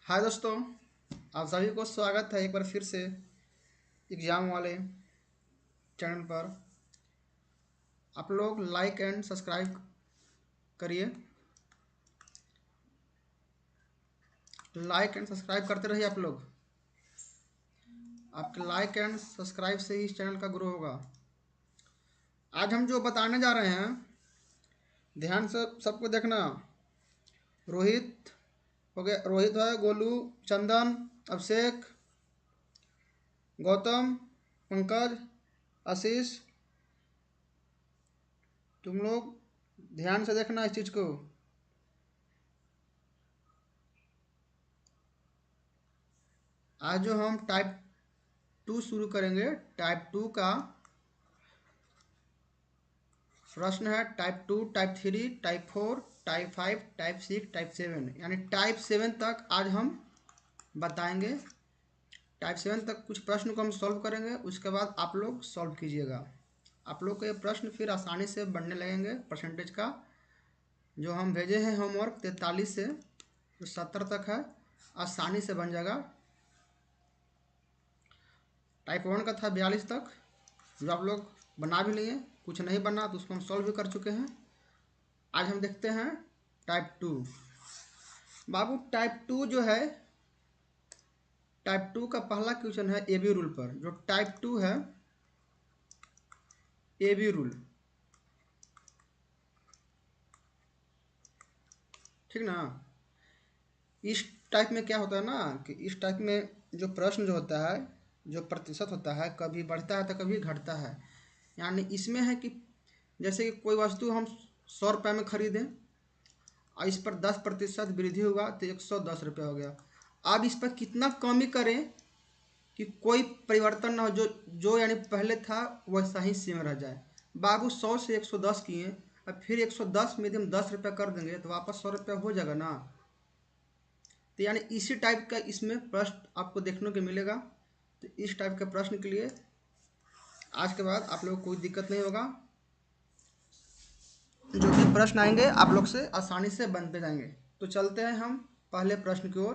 हाय दोस्तों, आप सभी को स्वागत है एक बार फिर से एग्ज़ाम वाले चैनल पर। आप लोग लाइक एंड सब्सक्राइब करिए। लाइक एंड सब्सक्राइब करते रहिए आप लोग। आपके लाइक एंड सब्सक्राइब से ही इस चैनल का ग्रो होगा। आज हम जो बताने जा रहे हैं, ध्यान से सबको देखना। रोहित हो गया, रोहित है, गोलू, चंदन, अभिषेक, गौतम, पंकज, आशीष, तुम लोग ध्यान से देखना इस चीज़ को। आज जो हम टाइप 2 शुरू करेंगे, टाइप 2 का प्रश्न है। Type 2, type 3, type 4, type 5, type 6, type 7, यानी टाइप 7 तक आज हम बताएंगे। टाइप 7 तक कुछ प्रश्न को हम सॉल्व करेंगे, उसके बाद आप लोग सॉल्व कीजिएगा। आप लोग के ये प्रश्न फिर आसानी से बनने लगेंगे। परसेंटेज का जो हम भेजे हैं होमवर्क 43 से जो 70 तक है, आसानी से बन जाएगा। टाइप 1 का था 42 तक, जो आप लोग बना भी लिए। कुछ नहीं बना तो उसको हम सॉल्व भी कर चुके हैं। आज हम देखते हैं टाइप 2। बाबू टाइप 2 जो है, टाइप 2 का पहला क्वेश्चन है ए बी रूल पर। जो टाइप 2 है, ए बी रूल, ठीक ना। इस टाइप में क्या होता है ना कि इस टाइप में जो प्रश्न जो होता है, जो प्रतिशत होता है, कभी बढ़ता है तो कभी घटता है। यानी इसमें है कि जैसे कि कोई वस्तु हम 100 रुपये में खरीदें और इस पर 10% वृद्धि हुआ तो 110 रुपये हो गया। अब इस पर कितना कमी करें कि कोई परिवर्तन ना हो, जो जो यानी पहले था वैसा ही सेम रह जाए। बाबू 100 से 110 किए, अब फिर 110 में यदि हम 10 रुपये कर देंगे तो वापस 100 रुपये हो जाएगा ना। तो यानी इसी टाइप का इसमें प्रश्न आपको देखने को मिलेगा। तो इस टाइप के प्रश्न के लिए आज के बाद आप लोग को कोई दिक्कत नहीं होगा। जो भी प्रश्न आएंगे आप लोग से आसानी से बनते जाएंगे। तो चलते हैं हम पहले प्रश्न की ओर।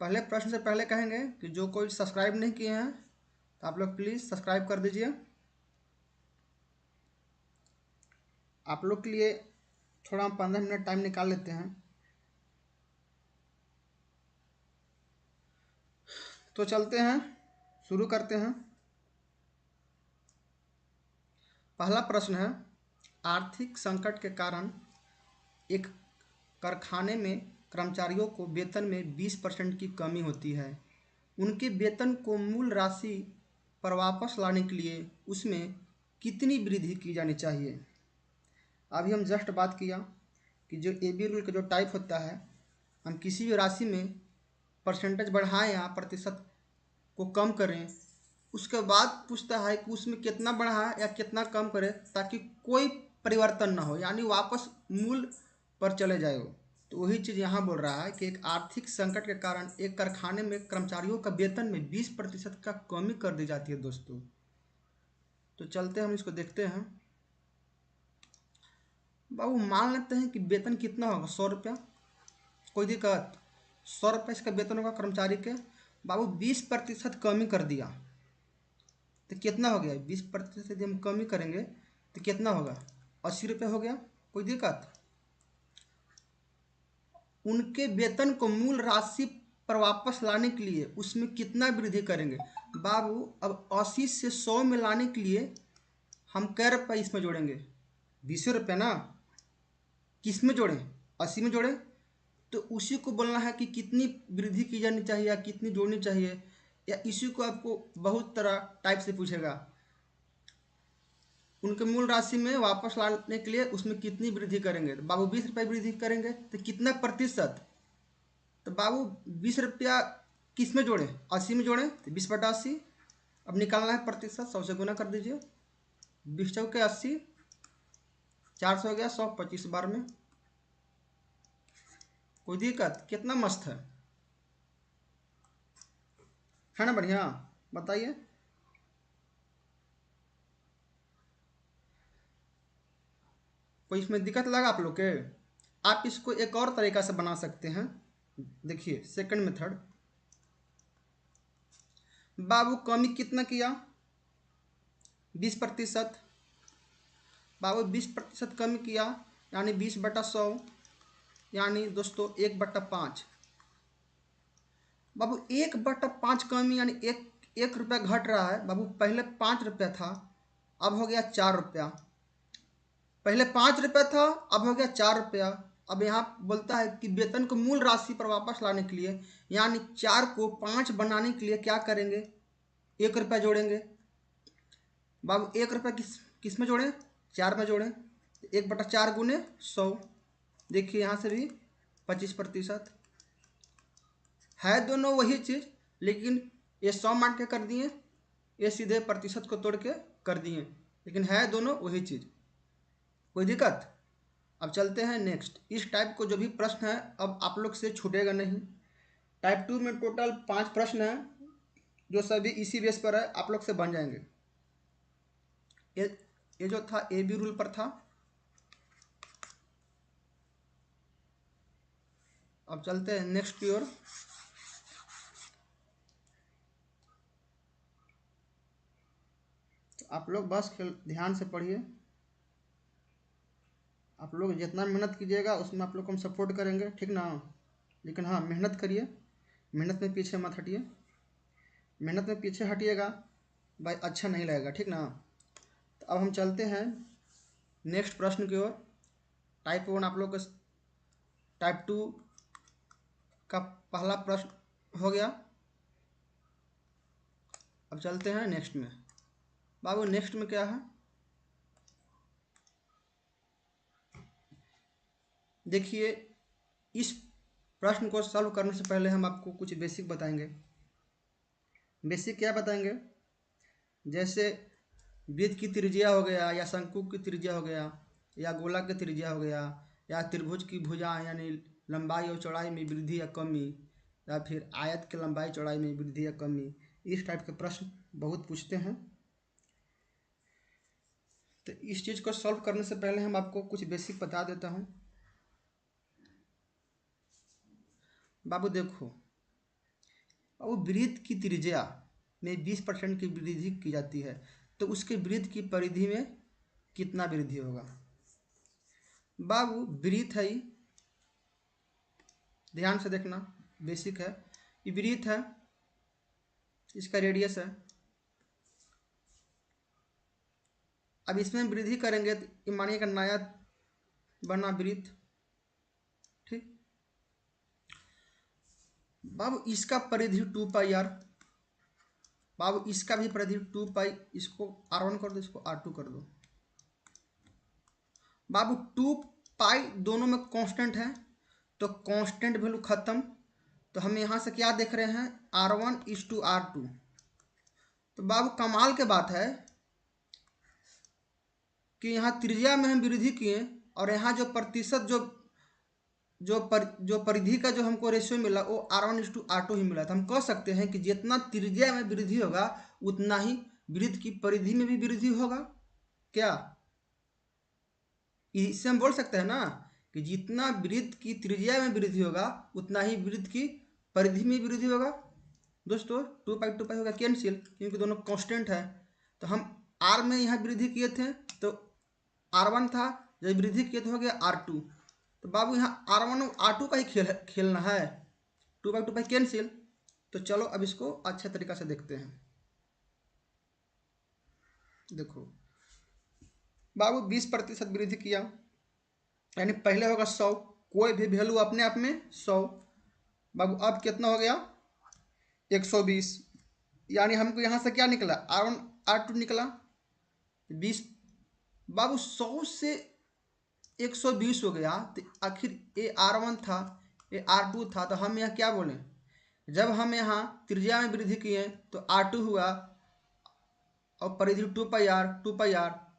पहले प्रश्न से पहले कहेंगे कि जो कोई सब्सक्राइब नहीं किए हैं तो आप लोग प्लीज़ सब्सक्राइब कर दीजिए। आप लोग के लिए थोड़ा हम 15 मिनट टाइम निकाल लेते हैं। तो चलते हैं, शुरू करते हैं। पहला प्रश्न है, आर्थिक संकट के कारण एक कारखाने में कर्मचारियों को वेतन में 20% की कमी होती है। उनके वेतन को मूल राशि पर वापस लाने के लिए उसमें कितनी वृद्धि की जानी चाहिए। अभी हम जस्ट बात किया कि जो ए बी रूल का जो टाइप होता है, हम किसी भी राशि में परसेंटेज बढ़ाएं या प्रतिशत को कम करें, उसके बाद पूछता है कि उसमें कितना बढ़ाएं या कितना कम करें ताकि कोई परिवर्तन ना हो, यानी वापस मूल पर चले जाए वो। तो वही चीज़ यहाँ बोल रहा है कि एक आर्थिक संकट के कारण एक कारखाने में कर्मचारियों का वेतन में 20% का कमी कर दी जाती है दोस्तों। तो चलते हम इसको देखते हैं। बाबू मान लेते हैं कि वेतन कितना होगा, 100 रुपया, कोई दिक्कत। 100 रुपये इसका वेतन होगा कर्मचारी के। बाबू 20% कमी कर दिया तो कितना हो गया, 20% यदि हम कमी करेंगे तो कितना होगा, 80 रुपये हो गया। कोई दिक्कत। उनके वेतन को मूल राशि पर वापस लाने के लिए उसमें कितना वृद्धि करेंगे। बाबू अब 80 से 100 में लाने के लिए हम कै रुपये इसमें जोड़ेंगे, 20 रुपये ना। किस में जोड़ें, 80 में जोड़ें। तो उसी को बोलना है कि कितनी वृद्धि की जानी चाहिए या कितनी जोड़नी चाहिए, या इसी को आपको बहुत तरह टाइप से पूछेगा। उनके मूल राशि में वापस लाने के लिए उसमें कितनी वृद्धि करेंगे। तो बाबू 20 रुपये वृद्धि करेंगे तो कितना प्रतिशत। तो बाबू 20 रुपया किस में जोड़ें, 80 में जोड़ें तो 20/80। अब निकालना है प्रतिशत, 100 से गुना कर दीजिए। 20 चौके 80, 400 हो गया, 100 25 बार में। कोई दिक्कत, कितना मस्त है ना, बढ़िया। बताइए। कोई इसमें दिक्कत लगा आप लोग के। आप इसको एक और तरीका से बना सकते हैं। देखिए सेकंड मेथड, बाबू कमी कितना किया, 20%। बाबू 20% कमी किया यानी 20/100, यानी दोस्तों 1/5। बाबू 1/5 कमी यानी 1 रुपया घट रहा है। बाबू पहले 5 रुपया था, अब हो गया 4 रुपया। पहले 5 रुपया था, अब हो गया 4 रुपया। अब यहाँ बोलता है कि वेतन को मूल राशि पर वापस लाने के लिए, यानी 4 को 5 बनाने के लिए क्या करेंगे, 1 रुपया जोड़ेंगे। बाबू 1 रुपया किस में जोड़ें, 4 में जोड़ें। 1/4 गुने 100। देखिए यहाँ से भी 25% है, दोनों वही चीज़, लेकिन ये 100 मान के कर दिए, ये सीधे प्रतिशत को तोड़ के कर दिए, लेकिन है दोनों वही चीज़। कोई दिक्कत? अब चलते हैं नेक्स्ट। इस टाइप को जो भी प्रश्न है अब आप लोग से छूटेगा नहीं। टाइप 2 में टोटल 5 प्रश्न हैं जो सभी इसी बेस पर है, आप लोग से बन जाएंगे। ये जो था ए बी रूल पर था। अब चलते हैं नेक्स्ट की ओर। तो आप लोग बस ध्यान से पढ़िए। आप लोग जितना मेहनत कीजिएगा उसमें आप लोग को हम सपोर्ट करेंगे, ठीक ना। लेकिन हाँ, मेहनत करिए, मेहनत में पीछे मत हटिए। मेहनत में पीछे हटिएगा भाई अच्छा नहीं लगेगा, ठीक ना। तो अब हम चलते हैं नेक्स्ट प्रश्न की ओर। टाइप 1 आप लोग का, टाइप 2 का पहला प्रश्न हो गया। अब चलते हैं नेक्स्ट में। बाबू नेक्स्ट में क्या है, देखिए इस प्रश्न को सॉल्व करने से पहले हम आपको कुछ बेसिक बताएंगे। बेसिक क्या बताएंगे, जैसे वृत्त की त्रिज्या हो गया, या शंकु की त्रिज्या हो गया, या गोला की त्रिज्या हो गया, या त्रिभुज की भुजा यानी लंबाई और चौड़ाई में वृद्धि या कमी, या फिर आयत की लंबाई चौड़ाई में वृद्धि या कमी। इस टाइप के प्रश्न बहुत पूछते हैं। तो इस चीज़ को सॉल्व करने से पहले हम आपको कुछ बेसिक बता देता हूँ। बाबू देखो, बाबू वृत्त की त्रिज्या में 20% की वृद्धि की जाती है, तो उसके वृत्त की परिधि में कितना वृद्धि होगा। बाबू वृत्त है, ध्यान से देखना, बेसिक है। ये वृत्त है, इसका रेडियस है। अब इसमें वृद्धि करेंगे तो मानिए का नया बना वृत्त, ठीक। बाबू इसका परिधि 2πr। बाबू इसका भी परिधि 2π। इसको R1 कर दो, इसको R2 कर दो। बाबू 2π दोनों में कांस्टेंट है, तो कांस्टेंट वैल्यू खत्म। तो हम यहाँ से क्या देख रहे हैं, R1:R2। तो बाबू कमाल के बात है कि यहाँ त्रिज्या में हम वृद्धि किए, और यहाँ जो प्रतिशत जो परिधि का जो हमको रेशियो मिला वो R1:R2 ही मिला। तो हम कह सकते हैं कि जितना त्रिज्या में वृद्धि होगा उतना ही वृत्त की परिधि में भी वृद्धि होगा। क्या इससे हम बोल सकते हैं ना कि जितना वृत्त की त्रिज्या में वृद्धि होगा उतना ही वृत्त की परिधि में वृद्धि होगा। दोस्तों 2π होगा कैंसिल, क्योंकि दोनों कांस्टेंट है। तो हम R में यहाँ वृद्धि किए थे तो R1 था, जब वृद्धि किए तो हो गया R2। तो बाबू यहाँ R1 और R2 का ही खेलना है। 2π कैंसिल। तो चलो अब इसको अच्छे तरीक़ा से देखते हैं। देखो बाबू 20% वृद्धि किया, यानी पहले होगा 100, कोई भी वैल्यू अपने आप में 100। बाबू अब कितना हो गया, 120, यानी हमको यहाँ से क्या निकला, R1 R2 निकला 20। बाबू 100 से 120 हो गया, तो आखिर ये R1 था, ये R2 था। तो हम यहाँ क्या बोलें, जब हम यहाँ त्रिज्या में वृद्धि किए तो R2 हुआ, और परिधि 2πr,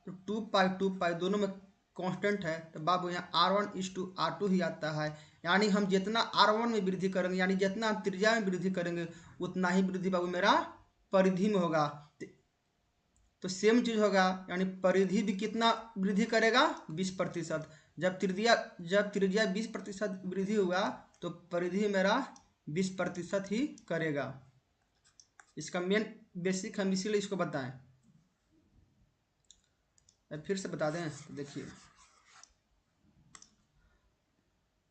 तो 2π दोनों में कांस्टेंट है। तो बाबू यहाँ R1:R2 ही आता है। यानी हम जितना R1 में वृद्धि करेंगे, यानी जितना हम त्रिज्या में वृद्धि करेंगे उतना ही वृद्धि बाबू मेरा परिधि में होगा। तो सेम चीज़ होगा, यानी परिधि भी कितना वृद्धि करेगा, 20%। जब त्रिज्या 20% वृद्धि हुआ तो परिधि मेरा 20% ही करेगा। इसका मेन बेसिक हम इसीलिए इसको बताएं। फिर से बता दें तो देखिए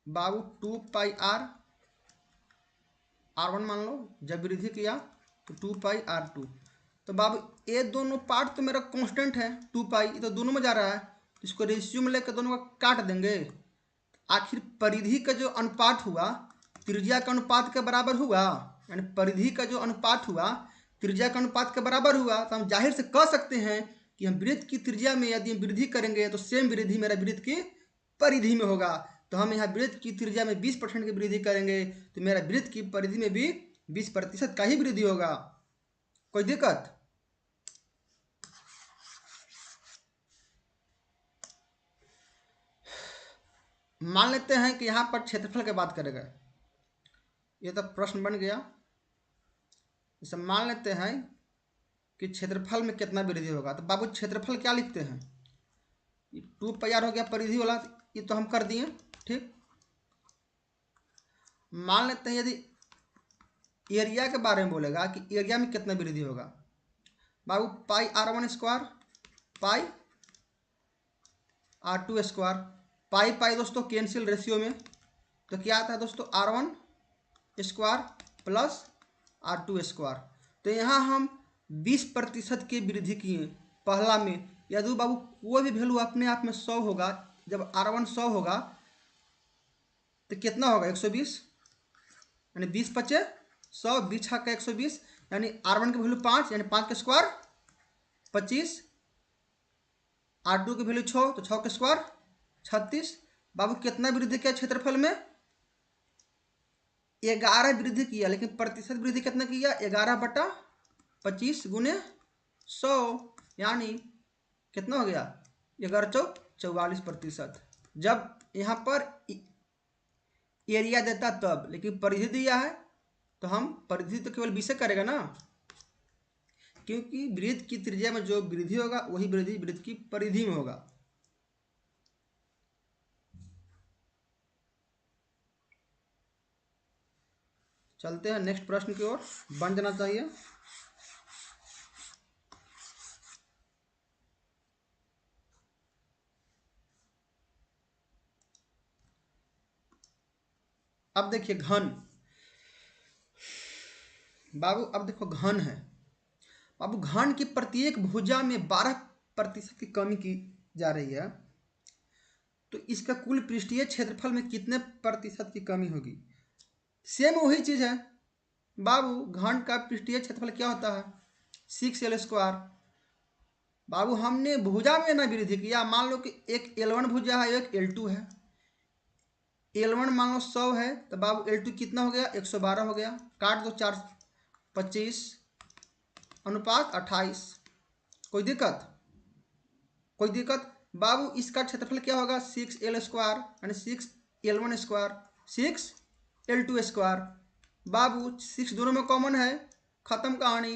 बाबू 2πr R1 मान लो, जब वृद्धि किया तो 2πr2। तो बाबू ये दोनों पार्ट तो मेरा कांस्टेंट है 2π, ये तो दोनों में जा रहा है, तो इसको रेशियो में लेकर दोनों का काट देंगे। आखिर परिधि का जो अनुपात हुआ त्रिज्या के अनुपात के बराबर हुआ, यानी परिधि का जो अनुपात हुआ त्रिज्या के अनुपात के बराबर हुआ, तो हम जाहिर से कह सकते हैं कि हम वृत्त की त्रिज्या में यदि वृद्धि करेंगे तो सेम वृद्धि मेरा वृत्त की परिधि में होगा। तो हम यहाँ वृत्त की त्रिज्या में 20% की वृद्धि करेंगे तो मेरा वृत्त की परिधि में भी 20% का ही वृद्धि होगा। कोई दिक्कत? मान लेते हैं कि यहाँ पर क्षेत्रफल की बात करेगा, ये तो प्रश्न बन गया। जैसे मान लेते हैं कि क्षेत्रफल में कितना वृद्धि होगा, तो बाबू क्षेत्रफल क्या लिखते हैं, 2πr हो गया परिधि वाला, ये तो हम कर दिए ठीक। मान लेते हैं यदि एरिया के बारे में बोलेगा कि एरिया में कितना वृद्धि होगा, बाबू πr1² πr2²। पाई दोस्तों कैंसिल रेशियो में, तो क्या आता है दोस्तों r1² प्लस r2²। तो यहाँ हम 20% की वृद्धि किए पहला में। यदि बाबू कोई भी वैल्यू अपने आप में 100 होगा, जब r1 100 होगा तो कितना होगा 120, यानी 20 × 100 20 × 120, यानी r1 की वैल्यू 5, यानी 5 का स्क्वायर 25, r2 की वैल्यू 6 तो 6 का स्क्वायर 36। बाबू कितना वृद्धि किया क्षेत्रफल में, 11 वृद्धि किया, लेकिन प्रतिशत वृद्धि कितना किया 11/25 × 100, यानी कितना हो गया 1144%। जब यहाँ पर एरिया देता तब, लेकिन परिधि दिया है तो हम परिधि तो केवल 20 करेगा ना, क्योंकि वृत्त की त्रिज्या में जो वृद्धि होगा वही वृद्धि वृत्त की परिधि में होगा। चलते हैं नेक्स्ट प्रश्न की ओर, बन जाना चाहिए। अब देखिए घन, बाबू अब देखो घन है। बाबू घन की प्रत्येक भुजा में 12% की कमी की जा रही है, तो इसका कुल पृष्ठीय क्षेत्रफल में कितने प्रतिशत की कमी होगी। सेम वही चीज है बाबू, घन का पृष्ठीय क्षेत्रफल क्या होता है 6l²। बाबू हमने भुजा में ना वृद्धि किया, मान लो कि एक L1 भुजा है एक L2 है। L1 मान लो 100 है, तो बाबू L2 कितना हो गया 112 हो गया, काट दो 4 25 अनुपात 28। कोई दिक्कत? कोई दिक्कत? बाबू इसका क्षेत्रफल क्या होगा 6l², यानी 6l1² 6l2²। बाबू 6 दोनों में कॉमन है, खत्म कहानी।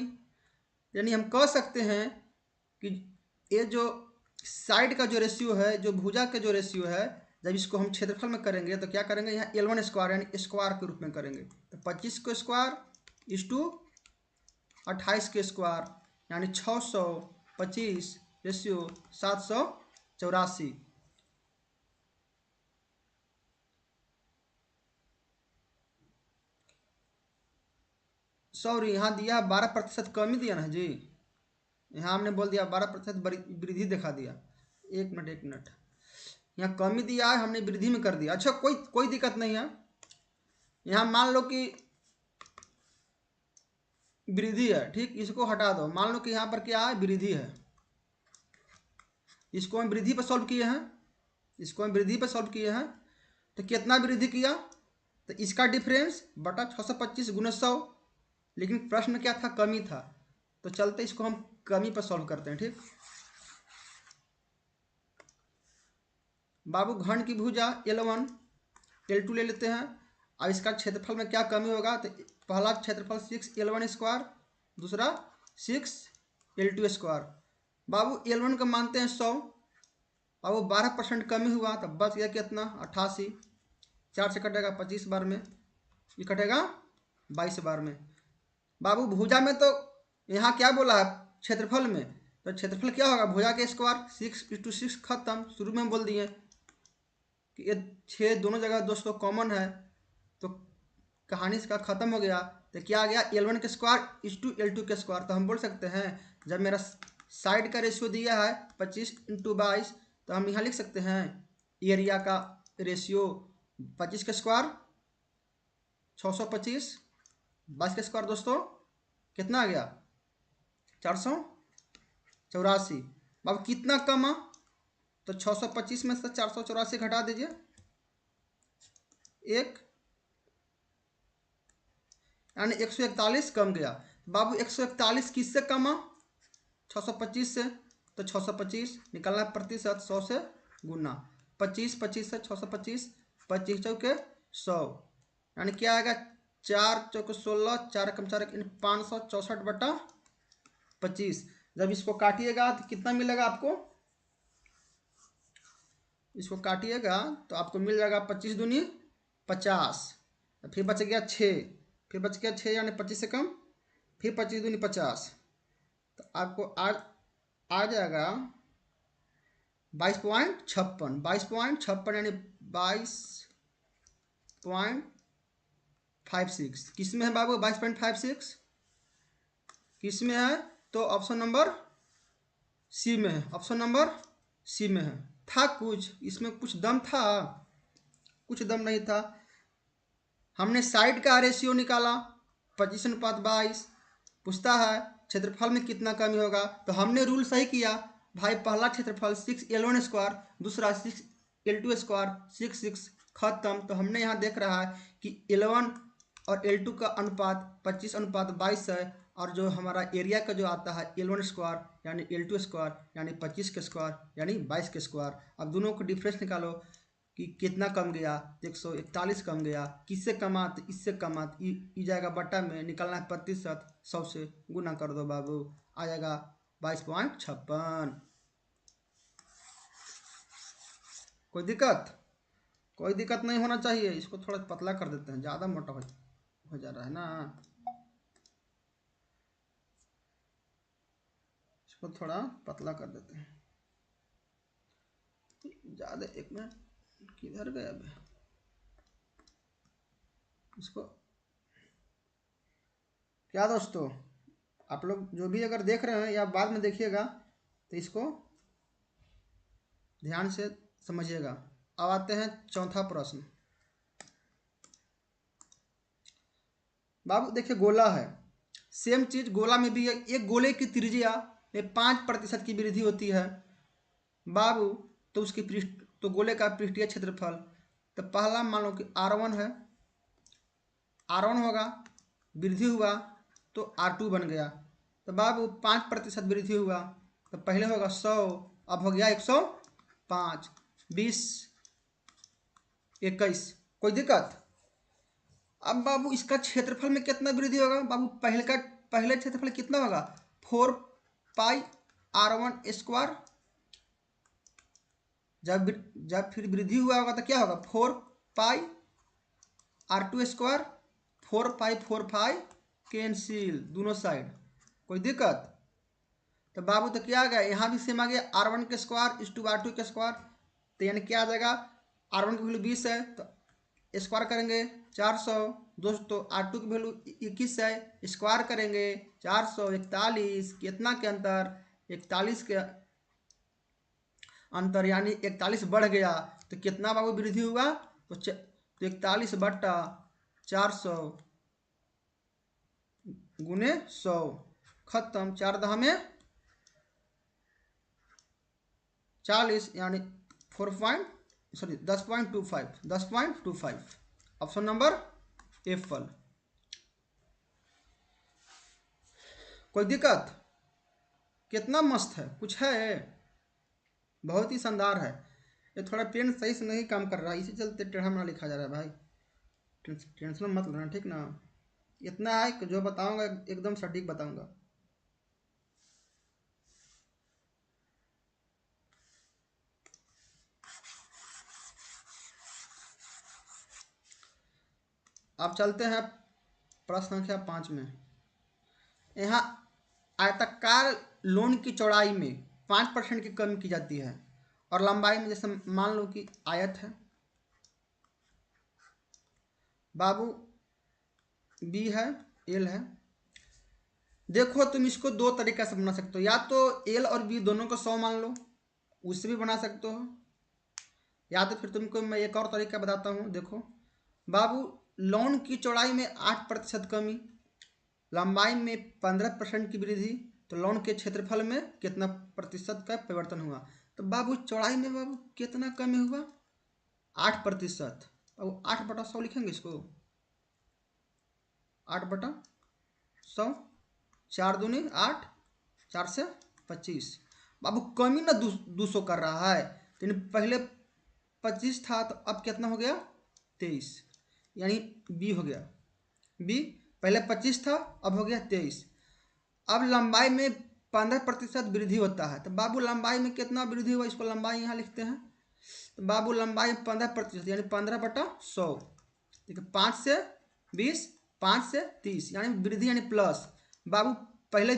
यानी हम कह सकते हैं कि ये जो साइड का जो रेशियो है, जो भुजा का जो रेशियो है, जब इसको हम क्षेत्रफल में करेंगे तो क्या करेंगे यहाँ L1² यानी स्क्वायर के रूप में करेंगे, तो 25 का स्क्वायर इस टू 28 के स्क्वायर, यानी 625 रेशियो 784। सॉरी यहाँ दिया 12% कमी दिया ना जी, यहाँ हमने बोल दिया 12% वृद्धि दिखा दिया। एक मिनट यहाँ कमी दिया है, हमने वृद्धि में कर दिया। अच्छा कोई दिक्कत नहीं है। यहाँ मान लो कि वृद्धि है ठीक, इसको हटा दो, मान लो कि यहाँ पर क्या है वृद्धि है, इसको हम वृद्धि पर सॉल्व किए हैं, इसको हम वृद्धि पर सॉल्व किए हैं, तो कितना वृद्धि किया, तो इसका डिफरेंस बटा 625 × 100। लेकिन प्रश्न क्या था कमी था, तो चलते इसको हम कमी पर सॉल्व करते हैं ठीक। बाबू घन की भुजा L1 L2 ले लेते हैं। अब इसका क्षेत्रफल में क्या कमी होगा, तो पहला क्षेत्रफल 6l1², दूसरा 6l2²। बाबू L1 का मानते हैं 100, अब वो 12% कमी हुआ तो बच गया कितना 88। 4 से कटेगा 25 बार में, ये कटेगा 22 बार में। बाबू भुजा में तो यहाँ क्या बोला है क्षेत्रफल में, तो क्षेत्रफल क्या होगा भुजा के स्क्वायर 6:6 खत्म। शुरू में हम बोल दिए कि ये 6 दोनों जगह दोस्तों कॉमन है, तो कहानी इसका खत्म हो गया। तो क्या आ गया L1 के स्क्वायर इस टू L2 के स्क्वायर। तो हम बोल सकते हैं जब मेरा साइड का रेशियो दिया है 25/22, तो हम यहाँ लिख सकते हैं एरिया का रेशियो 25 के स्क्वायर 625, 22 के स्क्वायर दोस्तों कितना आ गया 484। अब कितना कमा, तो 625 में से 484 घटा दीजिए, एक यानी 141 कम गया। बाबू 141 किससे कमा 625 से, तो 625 निकालना प्रतिशत 100 से गुना 25 से 625, 25 चौके 100 यानी क्या आएगा 4 चौके 16, 4 कम 4 564/25। जब इसको काटिएगा तो कितना मिलेगा आपको, इसको काटिएगा तो आपको मिल जाएगा 25 दूनी 50, फिर बच गया 6, फिर बच गया 6 यानी 25 से कम, फिर 25 दूनी 50, तो आपको आ जाएगा 22.56 यानी 22.56। किस में है बाबू 22.56 किस में है, तो ऑप्शन नंबर सी में है, ऑप्शन नंबर सी में है। था कुछ इसमें, कुछ दम था, कुछ दम नहीं था। हमने साइड का रेशियो निकाला 25/22, पूछता है क्षेत्रफल में कितना कमी होगा, तो हमने रूल सही किया भाई। पहला क्षेत्रफल 6L1 स्क्वायर, दूसरा 6L2 स्क्वायर 6 खत्म। तो हमने यहाँ देख रहा है कि L1 और L2 का अनुपात 25/22 है, और जो हमारा एरिया का जो आता है L1 स्क्वायर यानी L2 स्क्वायर यानी 25 के स्क्वायर यानी 22 के स्क्वायर। अब दोनों को डिफरेंस निकालो कि कितना कम गया, 141 कम गया। किससे कमा, तो इससे कमा, तो ई जाएगा बट्टा में, निकालना है प्रतिशत 100 से गुना कर दो बाबू, आ जाएगा 22.56। कोई दिक्कत, कोई दिक्कत नहीं होना चाहिए। इसको थोड़ा पतला कर देते हैं, ज़्यादा मोटा हो जा रहा है ना, इसको थोड़ा पतला कर देते हैं ज़्यादा। 1 मिनट किधर गया अभी, इसको क्या दोस्तों आप लोग जो भी अगर देख रहे हैं या बाद में देखिएगा तो इसको ध्यान से समझिएगा। अब आते हैं चौथा प्रश्न। बाबू देखिए गोला है, सेम चीज गोला में भी है। एक गोले की त्रिज्या में 5% की वृद्धि होती है बाबू, तो उसकी पृष्ठ, तो गोले का पृष्ठीय क्षेत्रफल, तो पहला मान लो कि R1 है, R1 होगा, वृद्धि हुआ तो R2 बन गया। तो बाबू 5% वृद्धि हुआ तो पहले होगा 100, अब हो गया 105, 20, 21। कोई दिक्कत। अब बाबू इसका क्षेत्रफल में कितना वृद्धि होगा बाबू, पहले क्षेत्रफल कितना होगा 4πR1 स्क्वायर, जब फिर वृद्धि हुआ होगा तो क्या होगा 4πR2 स्क्वायर, 4π कैंसिल दोनों साइड। कोई दिक्कत। तो बाबू तो क्या आ गया, यहाँ भी सेम आ गया R1 के स्क्वायर इस टू R2 के स्क्वायर, तो यानी क्या आ जाएगा R1 की वैल्यू 20 है तो स्क्वायर करेंगे 400, दोस्तों R2 की वैल्यू 21 है, स्क्वायर करेंगे 441, कितना के अंतर 41 के अंतर यानी 41 बढ़ गया। तो कितना बाबू वृद्धि हुआ, तो 41/400 गुने 100 खत्म, 4 दहा में 40 यानी 10.25 ऑप्शन नंबर एप्पल। कोई दिक्कत। कितना मस्त है, कुछ है, बहुत ही शानदार है। ये थोड़ा पेन सही से नहीं काम कर रहा है, इसी चलते टेढ़ा मेढ़ा लिखा जा रहा है भाई। टेंशन मत लेना ठीक ना, इतना है कि जो बताऊंगा एकदम सटीक बताऊंगा। अब चलते हैं प्रश्न संख्या 5 में। यहाँ आयताकार लोन की चौड़ाई में 5% की कमी की जाती है और लंबाई में, जैसे मान लो कि आयत है, बाबू बी है, एल है। देखो तुम इसको दो तरीका से बना सकते हो, या तो एल और बी दोनों को 100 मान लो, उससे भी बना सकते हो, या तो फिर तुमको मैं एक और तरीका बताता हूँ। देखो बाबू, लोन की चौड़ाई में 8% कमी, लंबाई में 15% की वृद्धि, तो लोन के क्षेत्रफल में कितना प्रतिशत का परिवर्तन हुआ। तो बाबू चौड़ाई में बाबू कितना कमी हुआ, 8%। अब 8/100 लिखेंगे इसको, 8/100, 4×2=8, 4×से=25। बाबू कमी ना 200 कर रहा है, तो पहले 25 था तो अब कितना हो गया, 23, यानी बी हो गया। बी पहले 25 था, अब हो गया 23। अब लंबाई में 15% वृद्धि होता है, तो बाबू लंबाई में कितना वृद्धि हुआ, इसको लंबाई यहाँ लिखते हैं। तो बाबू लंबाई 15%, यानी 15/100, ठीक है। 5 से 20, 5 से 30, यानी वृद्धि यानी प्लस। बाबू पहले